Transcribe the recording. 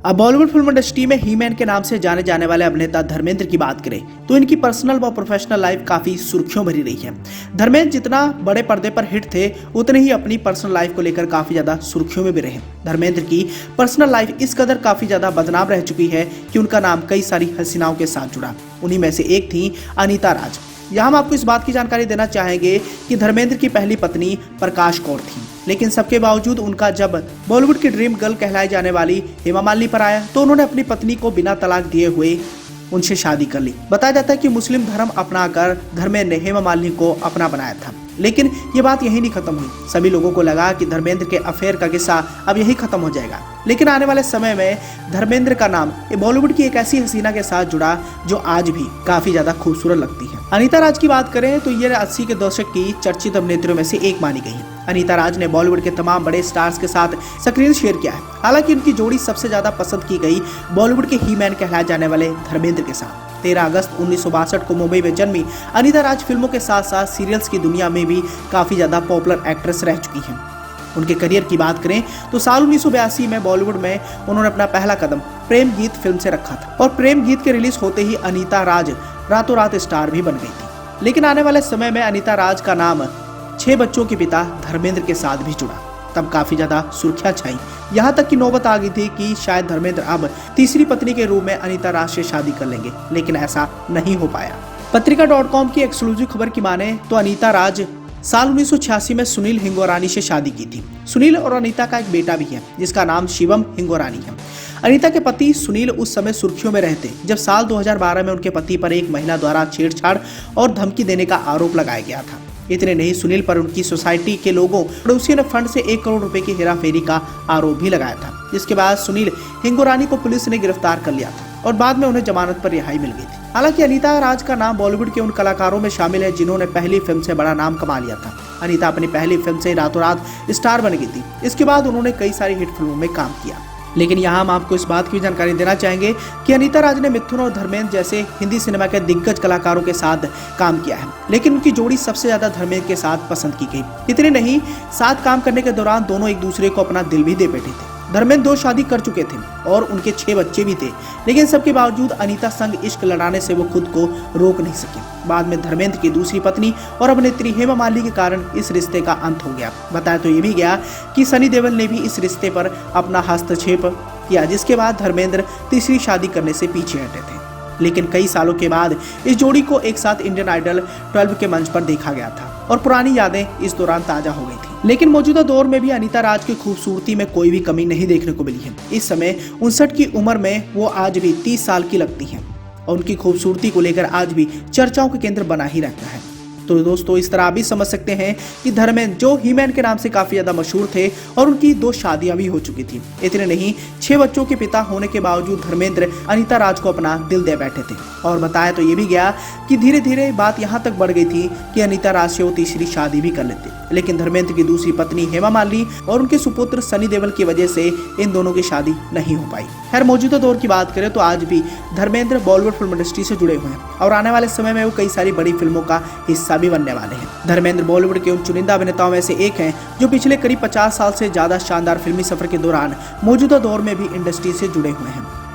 अब Bollywood film industry में ही man के नाम से जाने जाने वाले अभिनेता धर्मेंद्र की बात करें तो इनकी पर्सनल व प्रोफेशनल लाइफ काफी सुर्खियों भरी रही है। धर्मेंद्र जितना बड़े पर्दे पर हिट थे उतने ही अपनी पर्सनल लाइफ को लेकर काफी ज्यादा सुर्खियों में भी रहे। धर्मेंद्र की पर्सनल लाइफ इस कदर काफी ज्यादा बदनाम रह चुकी है कि उनका नाम कई सारी हसीनाओं के साथ जुड़ा। उन्हीं में से एक थी अनीता राज। यहाँ हम आपको इस बात की जानकारी देना चाहेंगे कि धर्मेंद्र की पहली पत्नी प्रकाश कौर थी, लेकिन सबके बावजूद उनका जब बॉलीवुड की ड्रीम गर्ल कहलाई जाने वाली हेमा मालिनी पर आया तो उन्होंने अपनी पत्नी को बिना तलाक दिए हुए उनसे शादी कर ली। बताया जाता है कि मुस्लिम धर्म अपनाकर धर्मेंद्र ने हेमा मालिनी को अपना बनाया था, लेकिन ये बात यही नहीं खत्म हुई। सभी लोगों को लगा कि धर्मेंद्र के अफेयर का किस्सा अब यही खत्म हो जाएगा, लेकिन आने वाले समय में धर्मेंद्र का नाम बॉलीवुड की एक ऐसी हसीना के साथ जुड़ा जो आज भी काफी ज्यादा खूबसूरत लगती है। अनीता राज की बात करें तो ये 80 के दशक की चर्चित अभिनेत्रियों में से एक मानी गई है। अनीता राज ने बॉलीवुड के तमाम बड़े स्टार्स के साथ स्क्रीन शेयर किया है। हालांकि उनकी जोड़ी सबसे ज्यादा पसंद की गई बॉलीवुड के ही मैन कहलाए जाने वाले धर्मेंद्र के साथ। 13 अगस्त 1962 को मुंबई में जन्मी अनीता राज फिल्मों के साथ साथ सीरियल्स की दुनिया में भी काफी ज्यादा पॉपुलर एक्ट्रेस रह चुकी हैं। उनके करियर की बात करें तो साल 1982 में बॉलीवुड में उन्होंने अपना पहला कदम प्रेम गीत फिल्म से रखा था और प्रेम गीत के रिलीज होते ही अनीता राज रातों रात स्टार भी बन गई थी। लेकिन आने वाले समय में अनीता राज का नाम 6 बच्चों के पिता धर्मेंद्र के साथ भी जुड़ा। तब काफी ज्यादा सुर्खियां छाई, यहाँ तक कि नौबत आ गई थी कि शायद धर्मेंद्र अब तीसरी पत्नी के रूप में अनीता राज से शादी कर लेंगे, लेकिन ऐसा नहीं हो पाया। पत्रिका.com की एक्सक्लूसिव खबर की माने तो अनीता राज साल 1986 में सुनील हिंगोरानी से शादी की थी। सुनील और अनीता का एक बेटा भी है जिसका नाम शिवम हिंगोरानी है। अनीता के पति सुनील उस समय सुर्खियों में रहते जब साल 2012 में उनके पति पर एक महिला द्वारा छेड़छाड़ और धमकी देने का आरोप लगाया गया था। इतने नहीं, सुनील पर उनकी सोसाइटी के लोगों पड़ोसियों ने फंड से 1 करोड़ रुपए की हेराफेरी का आरोप भी लगाया था, जिसके बाद सुनील हिंगोरानी को पुलिस ने गिरफ्तार कर लिया था और बाद में उन्हें जमानत पर रिहाई मिल गई थी। हालांकि अनीता राज का नाम बॉलीवुड के उन कलाकारों में शामिल है जिन्होंने पहली फिल्म से बड़ा नाम कमा लिया था। अनीता अपनी पहली फिल्म से रातों रात स्टार बन गई थी। इसके बाद उन्होंने कई सारी हिट फिल्मों में काम किया। लेकिन यहाँ हम आपको इस बात की जानकारी देना चाहेंगे कि अनीता राज ने मिथुन और धर्मेंद्र जैसे हिंदी सिनेमा के दिग्गज कलाकारों के साथ काम किया है, लेकिन उनकी जोड़ी सबसे ज्यादा धर्मेंद्र के साथ पसंद की गई। इतने नहीं, साथ काम करने के दौरान दोनों एक दूसरे को अपना दिल भी दे बैठे थे। धर्मेंद्र 2 शादी कर चुके थे और उनके 6 बच्चे भी थे, लेकिन सबके बावजूद अनीता संग इश्क लड़ाने से वो खुद को रोक नहीं सके। बाद में धर्मेंद्र की दूसरी पत्नी और अभिनेत्री हेमा मालिनी के कारण इस रिश्ते का अंत हो गया। बताया तो ये भी गया कि सनी देओल ने भी इस रिश्ते पर अपना हस्तक्षेप किया, जिसके बाद धर्मेंद्र तीसरी शादी करने से पीछे हटे थे। लेकिन कई सालों के बाद इस जोड़ी को एक साथ इंडियन आइडल 12 के मंच पर देखा गया था और पुरानी यादें इस दौरान ताजा हो गई थी। लेकिन मौजूदा दौर में भी अनीता राज की खूबसूरती में कोई भी कमी नहीं देखने को मिली है। इस समय 59 की उम्र में वो आज भी 30 साल की लगती हैं और उनकी खूबसूरती को लेकर आज भी चर्चाओं के केंद्र बना ही रहता है। तो दोस्तों, इस तरह आप भी समझ सकते हैं कि धर्मेंद्र जो ही मैन के नाम से काफी ज्यादा मशहूर थे और उनकी 2 शादियां भी हो चुकी थी। इतने नहीं, 6 बच्चों के पिता होने के बावजूद धर्मेंद्र अनीता राज को अपना दिल दे बैठे थे। और बताया तो ये भी गया कि धीरे धीरे बात यहाँ तक बढ़ गई थी कि अनीता राज से वो तीसरी शादी भी कर लेते, लेकिन धर्मेंद्र की दूसरी पत्नी हेमा मालिनी और उनके सुपुत्र सनी देओल की वजह से इन दोनों की शादी नहीं हो पाई। खैर, मौजूदा दौर की बात करें तो आज भी धर्मेंद्र बॉलीवुड फिल्म इंडस्ट्री से जुड़े हुए हैं और आने वाले समय में वो कई सारी बड़ी फिल्मों का हिस्सा भी बनने वाले हैं। धर्मेंद्र बॉलीवुड के उन चुनिंदा अभिनेताओं में से एक हैं जो पिछले करीब 50 साल से ज्यादा शानदार फिल्मी सफर के दौरान मौजूदा दौर में भी इंडस्ट्री से जुड़े हुए हैं।